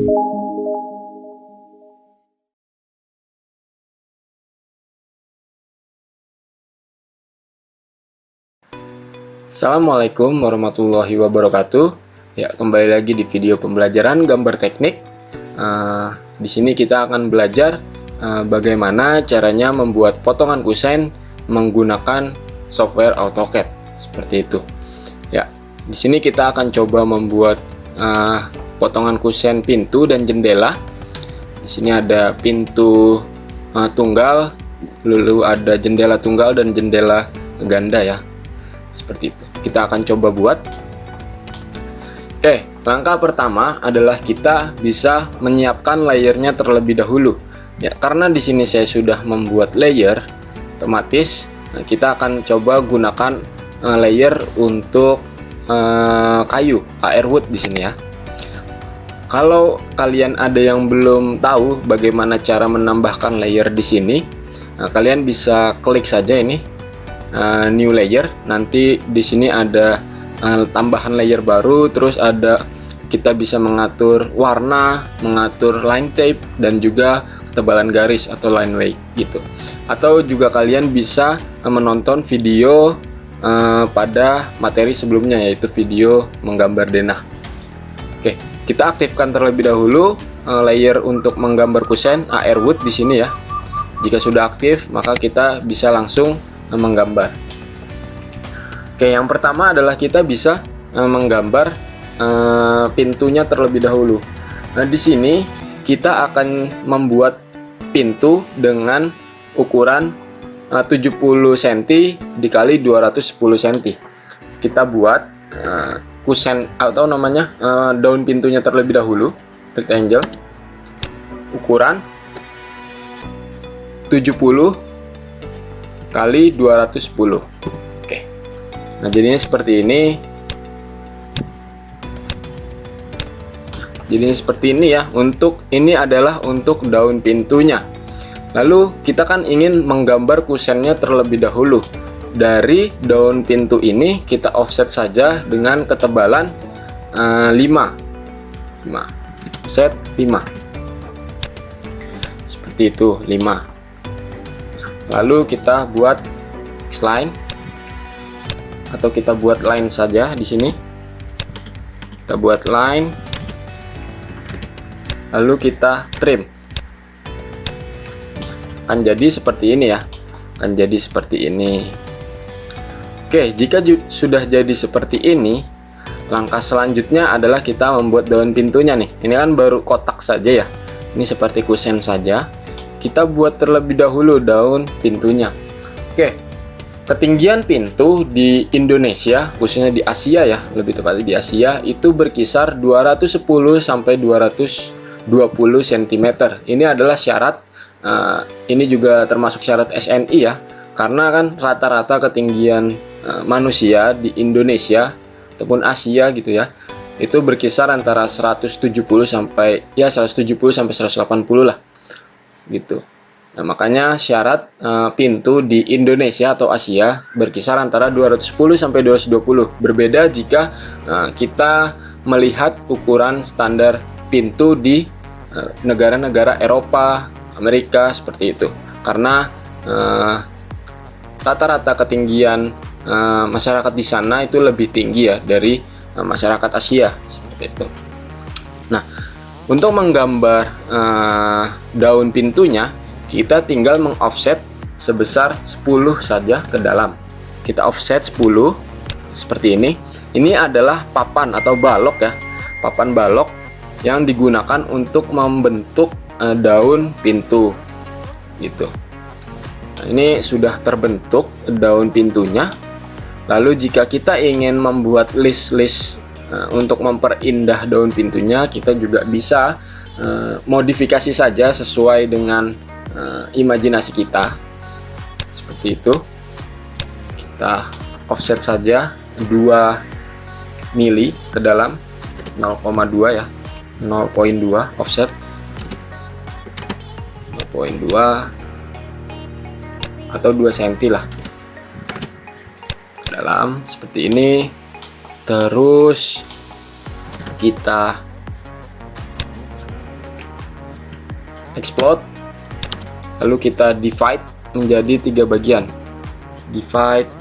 Assalamualaikum warahmatullahi wabarakatuh. Ya, kembali lagi di video pembelajaran gambar teknik. Di sini kita akan belajar bagaimana caranya membuat potongan kusen menggunakan software AutoCAD seperti itu. Ya, di sini kita akan coba membuat potongan kusen pintu dan jendela. Di sini ada pintu tunggal, lalu ada jendela tunggal dan jendela ganda ya. Seperti itu. Kita akan coba buat. Oke, langkah pertama adalah kita bisa menyiapkan layernya terlebih dahulu. Ya, karena di sini saya sudah membuat layer, otomatis kita akan coba gunakan layer untuk kayu, airwood di sini ya. Kalau kalian ada yang belum tahu bagaimana cara menambahkan layer di sini, kalian bisa klik saja ini. New layer, nanti di sini ada tambahan layer baru, terus ada kita bisa mengatur warna, mengatur line type dan juga ketebalan garis atau line weight gitu. Atau juga kalian bisa menonton video pada materi sebelumnya, yaitu video menggambar denah. Oke, kita aktifkan terlebih dahulu layer untuk menggambar kusen airwood di sini ya. Jika sudah aktif, maka kita bisa langsung menggambar. Oke, yang pertama adalah kita bisa menggambar pintunya terlebih dahulu. Nah, di sini kita akan membuat pintu dengan ukuran 70 cm dikali 210 cm. Kita buat kusen atau namanya daun pintunya terlebih dahulu, rectangle, ukuran 70 kali 210. Oke. Nah, jadinya seperti ini. Jadinya seperti ini ya. Untuk ini adalah untuk daun pintunya. Lalu kita kan ingin menggambar kusennya terlebih dahulu. Dari daun pintu ini kita offset saja dengan ketebalan 5. Offset 5. Seperti itu, 5. Lalu kita buat X-line atau kita buat line saja di sini. Kita buat line, lalu kita trim. Akan jadi seperti ini ya. Akan jadi seperti ini. Oke, jika sudah jadi seperti ini, langkah selanjutnya adalah kita membuat daun pintunya nih. Ini kan baru kotak saja ya. Ini seperti kusen saja. Kita buat terlebih dahulu daun pintunya. Oke, ketinggian pintu di Indonesia, khususnya di Asia ya, lebih tepatnya di Asia, itu berkisar 210 sampai 220 cm. Ini adalah syarat, ini juga termasuk syarat SNI ya, karena kan rata-rata ketinggian manusia di Indonesia ataupun Asia gitu ya, itu berkisar antara 170 sampai 180 lah. Gitu. Nah, makanya syarat pintu di Indonesia atau Asia berkisar antara 210 sampai 220. Berbeda jika kita melihat ukuran standar pintu di negara-negara Eropa, Amerika seperti itu. Karena rata-rata ketinggian masyarakat di sana itu lebih tinggi ya dari masyarakat Asia seperti itu. Nah, untuk menggambar daun pintunya, kita tinggal mengoffset sebesar 10 saja ke dalam. Kita offset 10 seperti ini. Ini adalah papan atau balok ya. Papan balok yang digunakan untuk membentuk daun pintu gitu. Nah, ini sudah terbentuk daun pintunya. Lalu jika kita ingin membuat list-list untuk memperindah daun pintunya, kita juga bisa modifikasi saja sesuai dengan imajinasi kita. Seperti itu. Kita offset saja 2 mili ke dalam, 0,2 ya, 0,2 offset 0,2 atau 2 cm lah ke dalam seperti ini. Terus kita explode, lalu kita divide menjadi 3 bagian, divide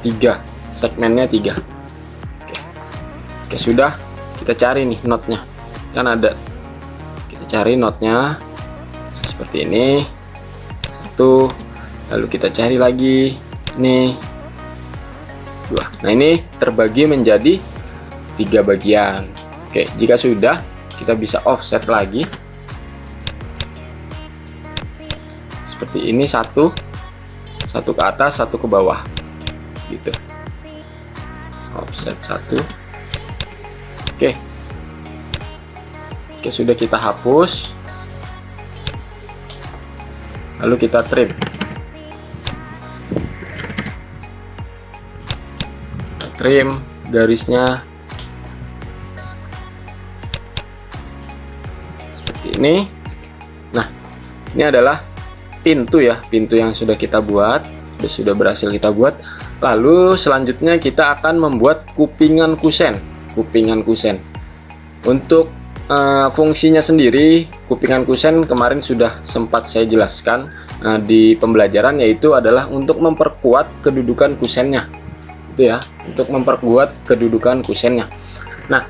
3, segmennya 3. Oke, sudah. Kita cari nih notnya, kan ada, kita cari notnya seperti ini, 1, lalu kita cari lagi nih 2. Nah, ini terbagi menjadi 3 bagian. Oke, jika sudah, kita bisa offset lagi seperti ini, satu ke atas, 1 ke bawah gitu, offset 1. Oke, sudah kita hapus, lalu kita trim garisnya seperti ini. Nah, ini adalah pintu ya, pintu yang sudah kita buat, sudah berhasil kita buat. Lalu selanjutnya kita akan membuat kupingan kusen. Untuk fungsinya sendiri, kupingan kusen kemarin sudah sempat saya jelaskan di pembelajaran, yaitu adalah untuk memperkuat kedudukan kusennya, itu ya, untuk memperkuat kedudukan kusennya. Nah,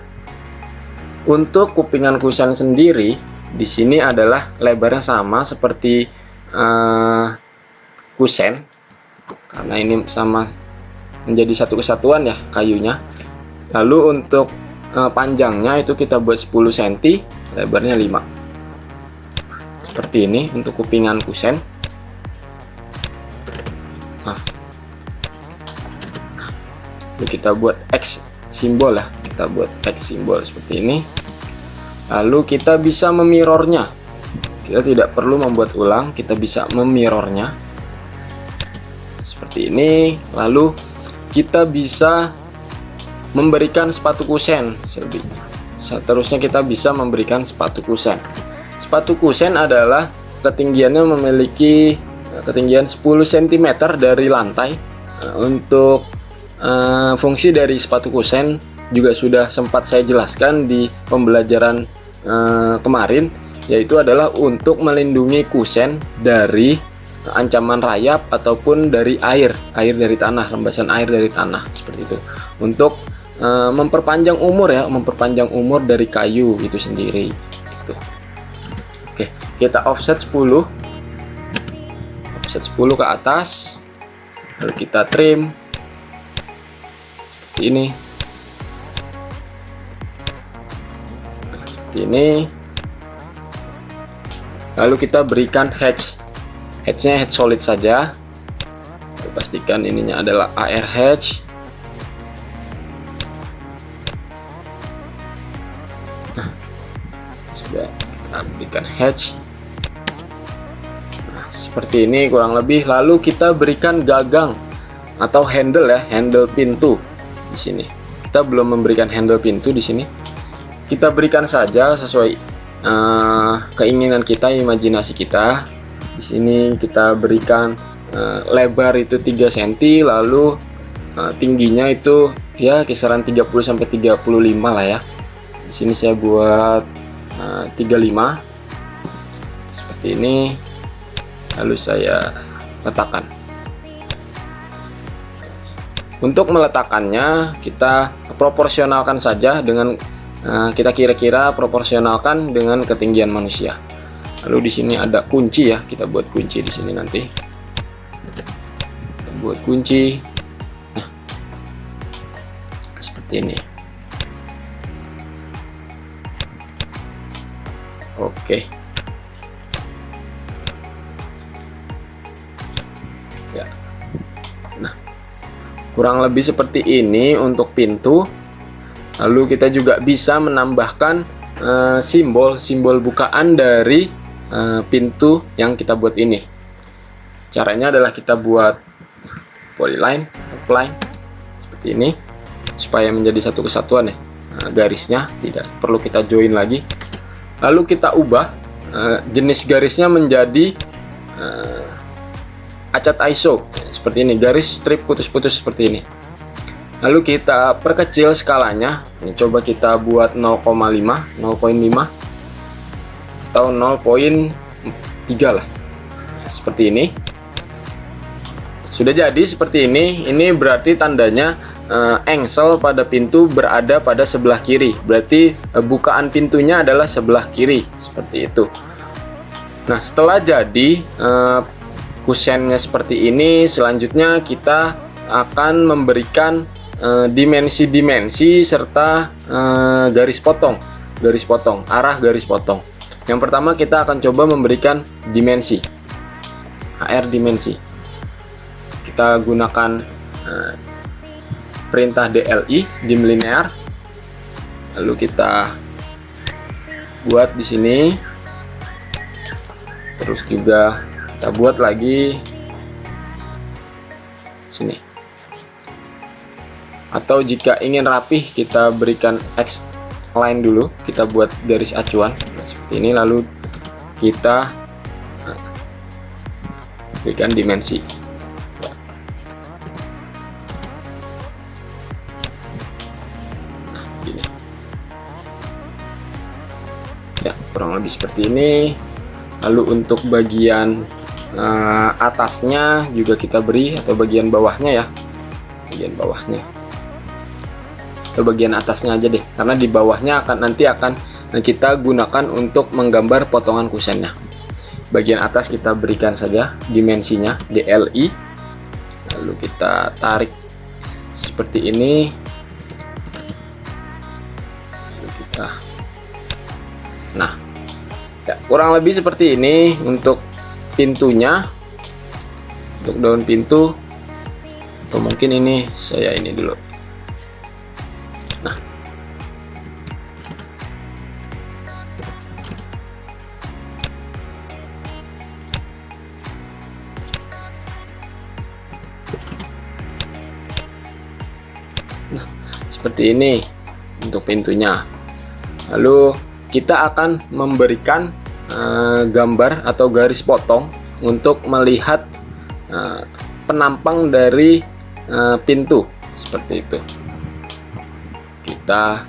untuk kupingan kusen sendiri di sini adalah lebarnya sama seperti kusen, karena ini sama menjadi satu kesatuan ya kayunya. Lalu untuk panjangnya itu kita buat 10 cm, lebarnya 5, seperti ini untuk kupingan kusen. Nah, kita buat X simbol ya, kita buat X simbol seperti ini. Lalu kita bisa memirrornya, kita tidak perlu membuat ulang, kita bisa memirrornya seperti ini. Lalu kita bisa memberikan sepatu kusen, seterusnya kita bisa memberikan sepatu kusen. Sepatu kusen adalah ketinggiannya memiliki ketinggian 10 cm dari lantai. Untuk fungsi dari sepatu kusen juga sudah sempat saya jelaskan di pembelajaran kemarin, yaitu adalah untuk melindungi kusen dari ancaman rayap ataupun dari air dari tanah, rembesan air dari tanah, seperti itu. Untuk memperpanjang umur ya, memperpanjang umur dari kayu itu sendiri gitu. Oke, kita offset 10 ke atas, lalu kita trim seperti ini, lalu kita berikan hatchnya hatch solid saja. Pastikan ininya adalah AR hatch. Nah, sudah kita berikan hatch. Nah, seperti ini kurang lebih. Lalu kita berikan gagang atau handle ya, handle pintu di sini. Kita belum memberikan handle pintu di sini. Kita berikan saja sesuai keinginan kita, imajinasi kita. Di sini kita berikan lebar itu 3 cm, lalu tingginya itu ya kisaran 30 sampai 35 lah ya. Di sini saya buat 35 seperti ini, lalu saya letakkan. Untuk meletakkannya kita proporsionalkan saja dengan kita kira-kira proporsionalkan dengan ketinggian manusia. Lalu di sini ada kunci ya, kita buat kunci di sini nanti. Kita buat kunci. Nah, seperti ini. Oke. Ya. Nah, kurang lebih seperti ini untuk pintu. Lalu kita juga bisa menambahkan simbol bukaan dari pintu yang kita buat ini. Caranya adalah kita buat polyline, outline seperti ini supaya menjadi satu kesatuan ya. Garisnya tidak perlu kita join lagi. Lalu kita ubah jenis garisnya menjadi acat ISO seperti ini, garis strip putus-putus seperti ini. Lalu kita perkecil skalanya. Ini coba kita buat 0,5, atau 0,3 lah, seperti ini. Sudah jadi seperti ini. Ini berarti tandanya engsel pada pintu berada pada sebelah kiri, berarti bukaan pintunya adalah sebelah kiri, seperti itu. Nah, setelah jadi kusennya seperti ini, selanjutnya kita akan memberikan dimensi-dimensi serta garis potong, arah garis potong. Yang pertama kita akan coba memberikan dimensi, HR dimensi. Kita gunakan perintah DLI, dim linear. Lalu kita buat di sini. Terus juga kita buat lagi sini. Atau jika ingin rapih, kita berikan X line dulu. Kita buat garis acuan seperti ini, lalu kita berikan dimensi. Ya, kurang lebih seperti ini. Lalu untuk bagian atasnya juga kita beri, atau bagian bawahnya ya, bagian bawahnya atau bagian atasnya aja deh, karena di bawahnya nanti akan kita gunakan untuk menggambar potongan kusennya. Bagian atas kita berikan saja dimensinya DLI, lalu kita tarik seperti ini. Lalu kita, nah ya, kurang lebih seperti ini untuk pintunya, untuk daun pintu. Atau mungkin ini saya ini dulu. Nah, seperti ini untuk pintunya. Lalu kita akan memberikan gambar atau garis potong untuk melihat penampang dari pintu, seperti itu. Kita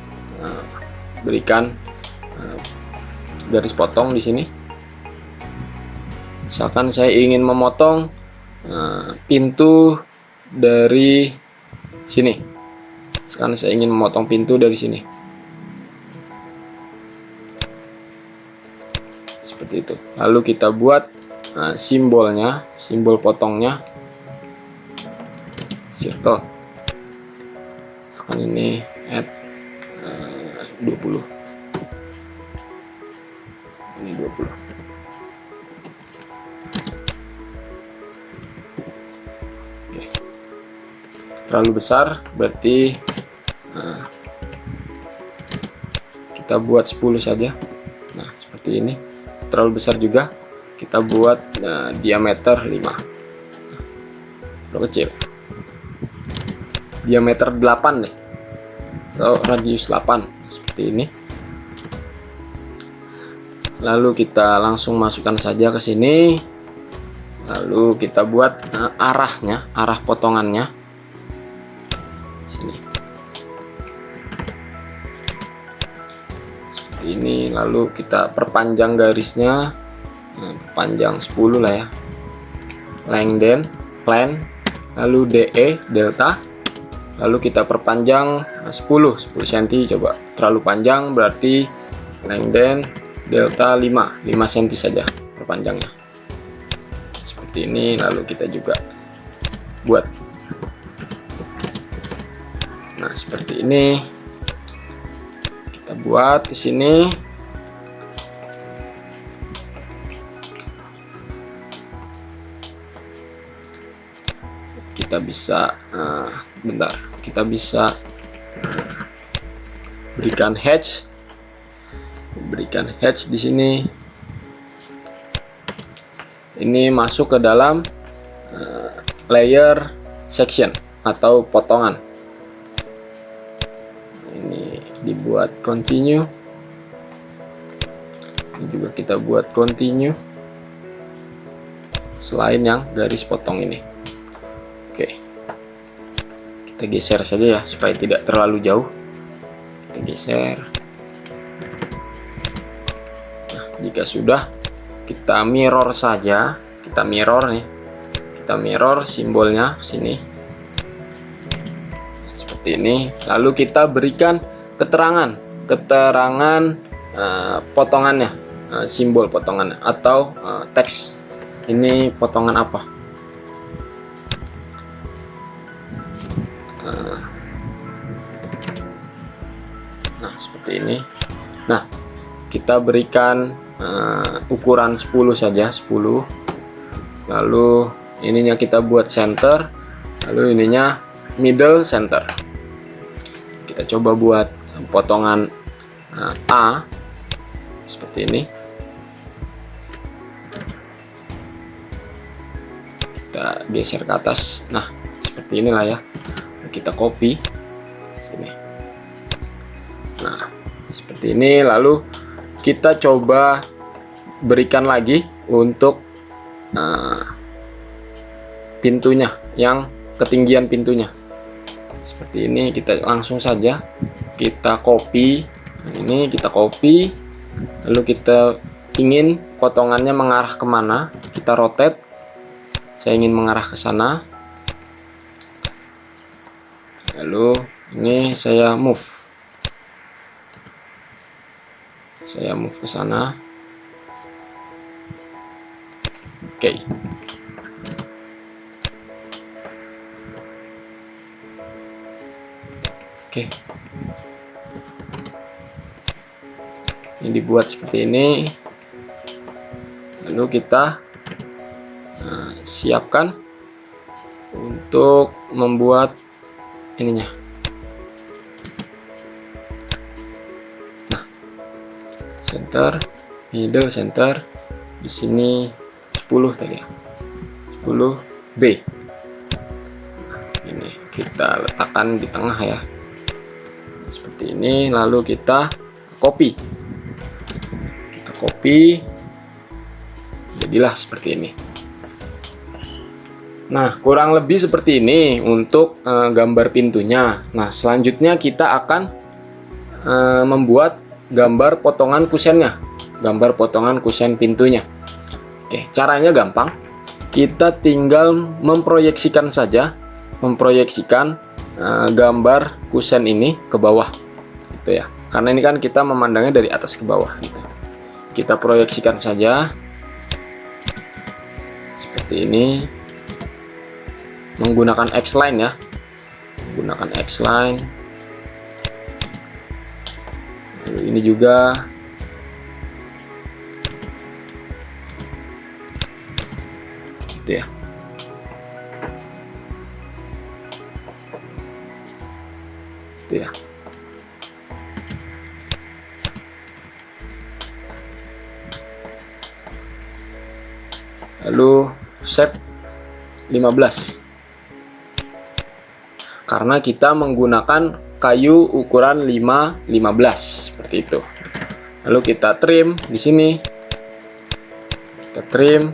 berikan garis potong di sini. Misalkan saya ingin memotong pintu dari sini. Sekarang saya ingin memotong pintu dari sini. Seperti itu. Lalu kita buat simbolnya, simbol potongnya, circle. Sekarang ini add 20. Ini 20. Oke. Terlalu besar, berarti kita buat 10 saja. Nah, seperti ini. Terlalu besar juga, kita buat diameter 5. Terlalu kecil, diameter 8 deh, atau radius 8, seperti ini. Lalu kita langsung masukkan saja ke sini. Lalu kita buat arahnya, arah potongannya sini, seperti ini. Lalu kita perpanjang garisnya, panjang 10 lah ya, lengthen, plan, lalu DE, delta. Lalu kita perpanjang 10 cm. Coba terlalu panjang, berarti lengthen delta 5 cm saja perpanjangnya, seperti ini. Lalu kita juga buat, nah seperti ini. Kita buat di sini. Kita bisa bentar, kita bisa berikan hatch, di sini. Ini masuk ke dalam layer section atau potongan. Ini dibuat continue. Ini juga kita buat continue selain yang garis potong ini. Oke, kita geser saja ya supaya tidak terlalu jauh. Kita geser. Nah, Jika sudah, kita mirror saja. Kita mirror nih. Kita mirror simbolnya sini. Seperti ini. Lalu kita berikan keterangan potongannya, simbol potongannya atau teks. Ini potongan apa? Nah, seperti ini. Nah, kita berikan ukuran 10 saja, 10. Lalu ininya kita buat center, lalu ininya middle center. Kita coba buat potongan A seperti ini. Kita geser ke atas. Nah, seperti inilah ya. Kita copy sini. Nah, seperti ini. Lalu kita coba berikan lagi untuk pintunya, yang ketinggian pintunya. Seperti ini. Kita langsung saja kita copy. Ini kita copy. Lalu kita ingin potongannya mengarah kemana, kita rotate. Saya ingin mengarah ke sana. Lalu ini saya move. Saya move ke sana. Oke. Oke. Ini dibuat seperti ini. Lalu kita siapkan untuk membuat ininya. Nah, center, middle center. Di sini 10 tadi ya. 10B. Nah, ini kita letakkan di tengah ya. Seperti ini, lalu kita copy. Kita copy. Jadilah seperti ini. Nah, kurang lebih seperti ini untuk gambar pintunya. Nah, selanjutnya kita akan membuat gambar potongan kusennya, gambar potongan kusen pintunya. Oke, caranya gampang. Kita tinggal memproyeksikan saja, memproyeksikan gambar kusen ini ke bawah, gitu ya. Karena ini kan kita memandangnya dari atas ke bawah, gitu. Kita proyeksikan saja seperti ini. Menggunakan X-line ya, menggunakan X-line. Lalu ini juga gitu ya. Gitu ya. Lalu set 15. Karena kita menggunakan kayu ukuran 5-15 seperti itu. Lalu kita trim di sini. Kita trim.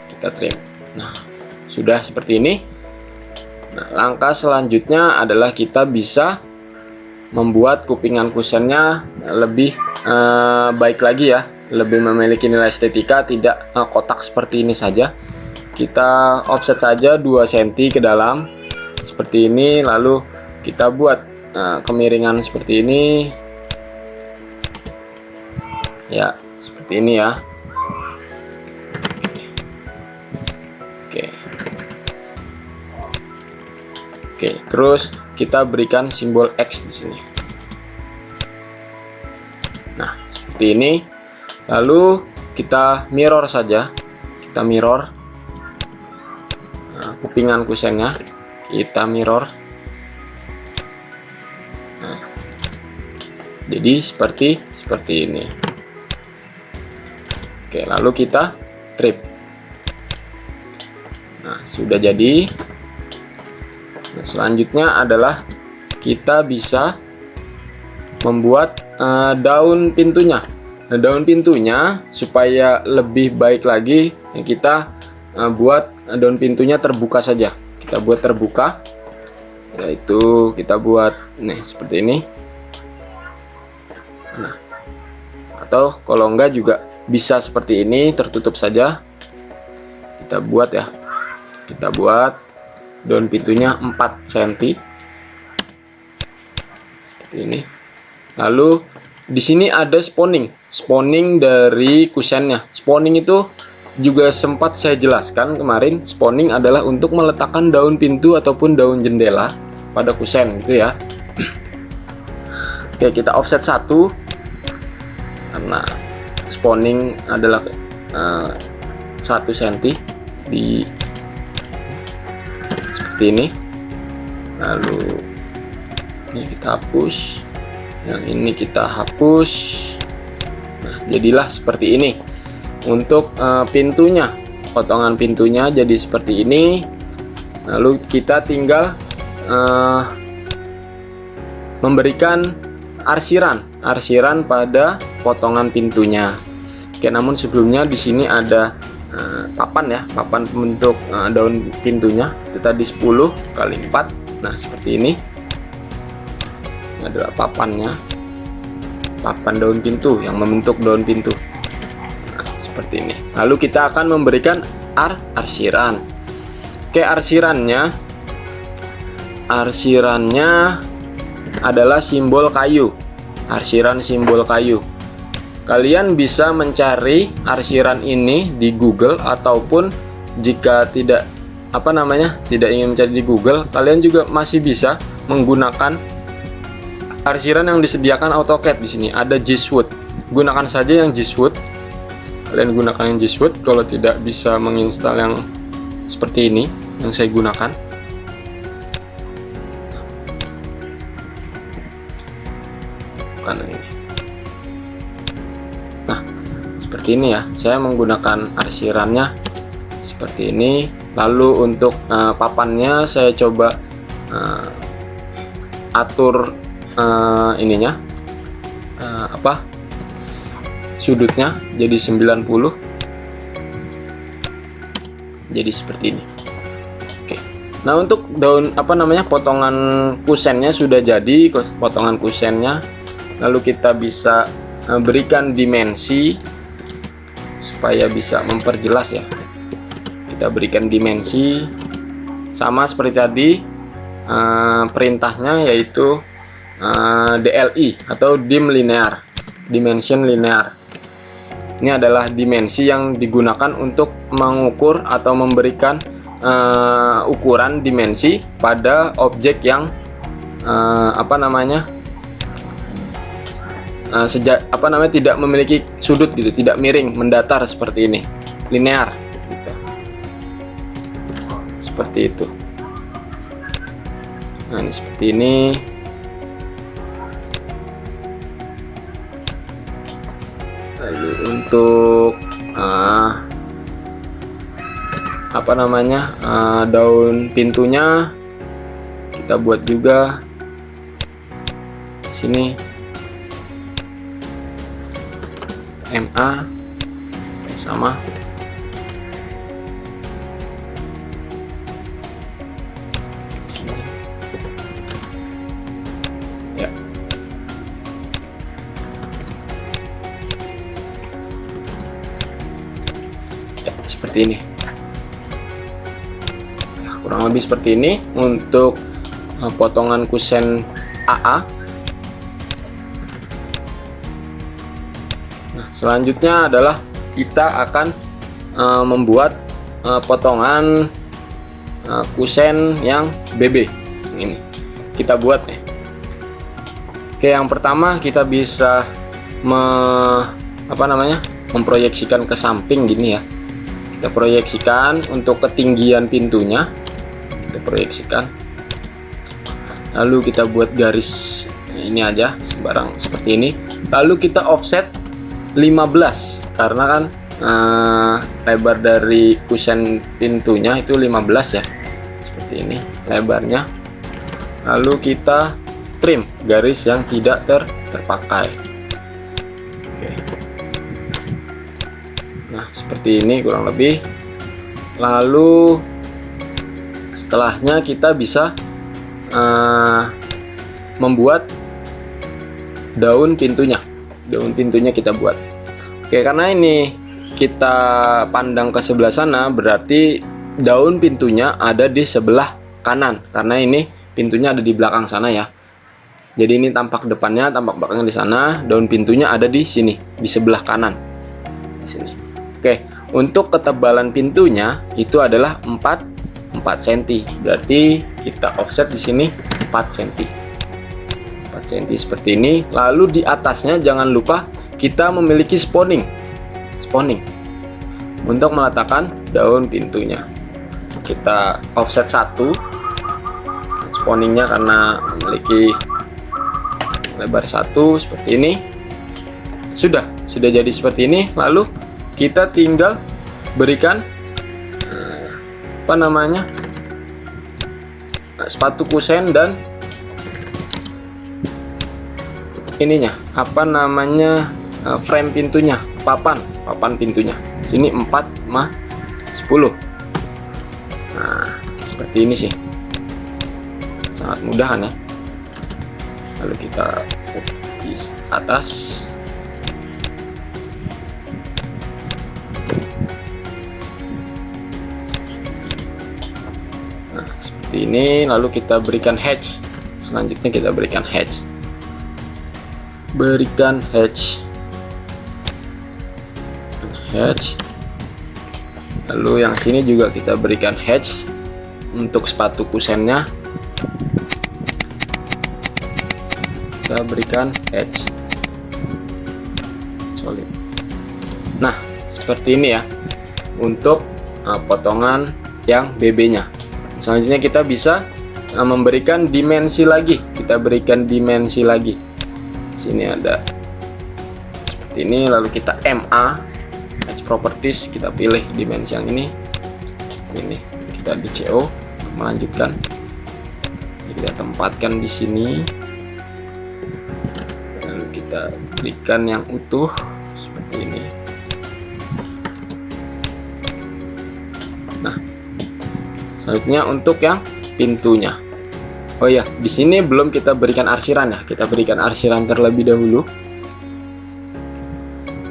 Kita trim. Nah, sudah seperti ini. Nah, langkah selanjutnya adalah kita bisa membuat kupingan kusennya lebih baik lagi ya, lebih memiliki nilai estetika, tidak kotak seperti ini saja. Kita offset saja 2 cm ke dalam seperti ini, lalu kita buat kemiringan seperti ini ya, seperti ini ya. Oke, terus kita berikan simbol X di sini. Nah, seperti ini. Lalu kita mirror saja, kita mirror kupingan kusennya, kita mirror. Nah, jadi seperti ini. Oke, lalu kita trim. Nah, sudah jadi. Nah, selanjutnya adalah kita bisa membuat daun pintunya. Nah, daun pintunya supaya lebih baik lagi, kita buat daun pintunya terbuka saja. Kita buat terbuka, yaitu kita buat nih seperti ini. atau kalau enggak juga bisa seperti ini, tertutup saja. Kita buat ya, kita buat daun pintunya 4 cm seperti ini. Lalu di sini ada spawning dari kusennya. Spawning itu juga sempat saya jelaskan kemarin. Spawning adalah untuk meletakkan daun pintu ataupun daun jendela pada kusen gitu ya. Oke, kita offset 1 karena spawning adalah 1 cm di seperti ini. Lalu ini kita hapus, yang ini kita hapus. Nah, jadilah seperti ini untuk pintunya. Potongan pintunya jadi seperti ini. Lalu kita tinggal memberikan arsiran pada potongan pintunya. Oke, namun sebelumnya di sini ada papan ya, papan bentuk daun pintunya. Itu tadi 10 kali 4. Nah, seperti ini. Ini adalah papannya, papan daun pintu yang membentuk daun pintu. Nah, seperti ini. Lalu kita akan memberikan arsiran. Oke, arsirannya adalah simbol kayu. Arsiran simbol kayu. Kalian bisa mencari arsiran ini di Google, ataupun jika tidak tidak ingin mencari di Google, kalian juga masih bisa menggunakan arsiran yang disediakan AutoCAD. Di sini ada Geesewood. Gunakan saja yang Geesewood. Kalian gunakan yang Geesewood kalau tidak bisa menginstal yang seperti ini yang saya gunakan. Bukan ini. Nah, seperti ini ya. Saya menggunakan arsirannya seperti ini. Lalu untuk papannya saya coba atur ininya sudutnya jadi 90, jadi seperti ini. Oke, nah untuk daun potongan kusennya sudah jadi, potongan kusennya. Lalu kita bisa berikan dimensi supaya bisa memperjelas ya. Kita berikan dimensi sama seperti tadi, perintahnya yaitu DLI atau dim linear, dimension linear. Ini adalah dimensi yang digunakan untuk mengukur atau memberikan ukuran dimensi pada objek yang tidak memiliki sudut gitu, tidak miring, mendatar seperti ini, linear gitu. Seperti itu. Nah, ini seperti ini. Lalu untuk daun pintunya kita buat juga di sini MA sama. Ya. Seperti ini. Nah, kurang lebih seperti ini untuk potongan kusen AA. Nah, selanjutnya adalah kita akan membuat potongan kusen yang BB. Ini kita buat nih. Oke, yang pertama kita bisa memproyeksikan ke samping gini ya. Kita proyeksikan untuk ketinggian pintunya, kita proyeksikan. Lalu kita buat garis ini aja sembarang seperti ini. Lalu kita offset 15 karena kan lebar dari kusen pintunya itu 15 ya, seperti ini lebarnya. Lalu kita trim garis yang tidak terpakai. Oke. Nah, seperti ini kurang lebih. Lalu setelahnya kita bisa membuat daun pintunya. daun pintunya kita buat. Oke, karena ini kita pandang ke sebelah sana, berarti daun pintunya ada di sebelah kanan, karena ini pintunya ada di belakang sana ya. Jadi ini tampak depannya, tampak belakangnya di sana, daun pintunya ada di sini, di sebelah kanan. Di sini. Oke, untuk ketebalan pintunya itu adalah 4 cm. Berarti kita offset di sini 4 cm. 4 cm seperti ini. Lalu di atasnya jangan lupa kita memiliki spawning untuk meletakkan daun pintunya. Kita offset 1 spawningnya karena memiliki lebar 1 seperti ini. Sudah jadi seperti ini. Lalu kita tinggal berikan sepatu kusen dan ininya frame pintunya, papan pintunya. Sini 4,10. Nah, seperti ini sih. Sangat mudah kan ya. Lalu kita di atas. Nah, seperti ini. Lalu kita berikan hatch. Selanjutnya kita berikan hatch. Lalu yang sini juga kita berikan hatch. Untuk sepatu kusennya kita berikan hatch solid. Nah, seperti ini ya untuk potongan yang BB nya. Selanjutnya kita bisa memberikan dimensi lagi. Sini ada seperti ini. Lalu kita MA Edge Properties, kita pilih dimensi yang ini. Kita di CO, melanjutkan. Kita tempatkan di sini. Lalu kita berikan yang utuh seperti ini. Nah, selanjutnya untuk yang pintunya. Oh ya, di sini belum kita berikan arsiran ya. Kita berikan arsiran terlebih dahulu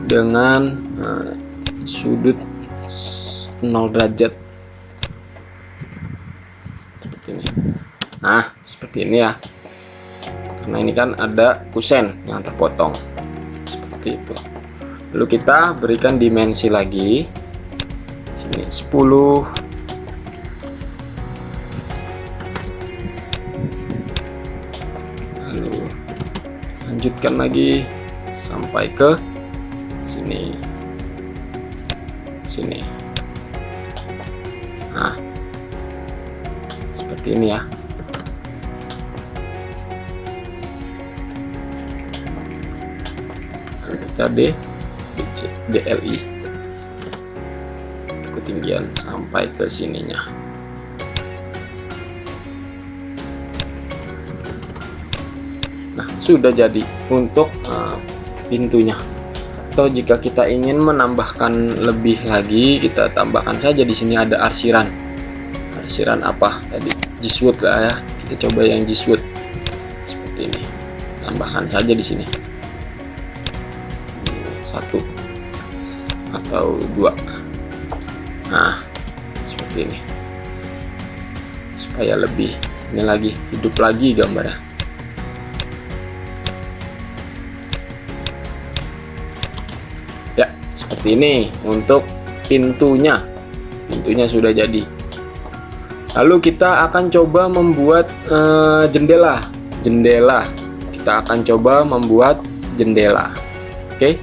dengan sudut 0 derajat seperti ini. Nah, seperti ini ya. Karena ini kan ada kusen yang terpotong seperti itu. Lalu kita berikan dimensi lagi. Sini 10. Lanjutkan lagi sampai ke sini. Nah, seperti ini ya. Lalu kita DLI ketinggian sampai ke sininya. Nah, sudah jadi untuk pintunya. Atau jika kita ingin menambahkan lebih lagi, kita tambahkan saja di sini ada arsiran. Arsiran apa tadi? Giswood lah ya. Kita coba yang Giswood seperti ini. Tambahkan saja di sini. 1 atau 2. Nah, seperti ini. Supaya lebih ini lagi hidup lagi gambarnya. Seperti ini untuk pintunya sudah jadi. Lalu kita akan coba membuat jendela. Kita akan coba membuat jendela. Oke.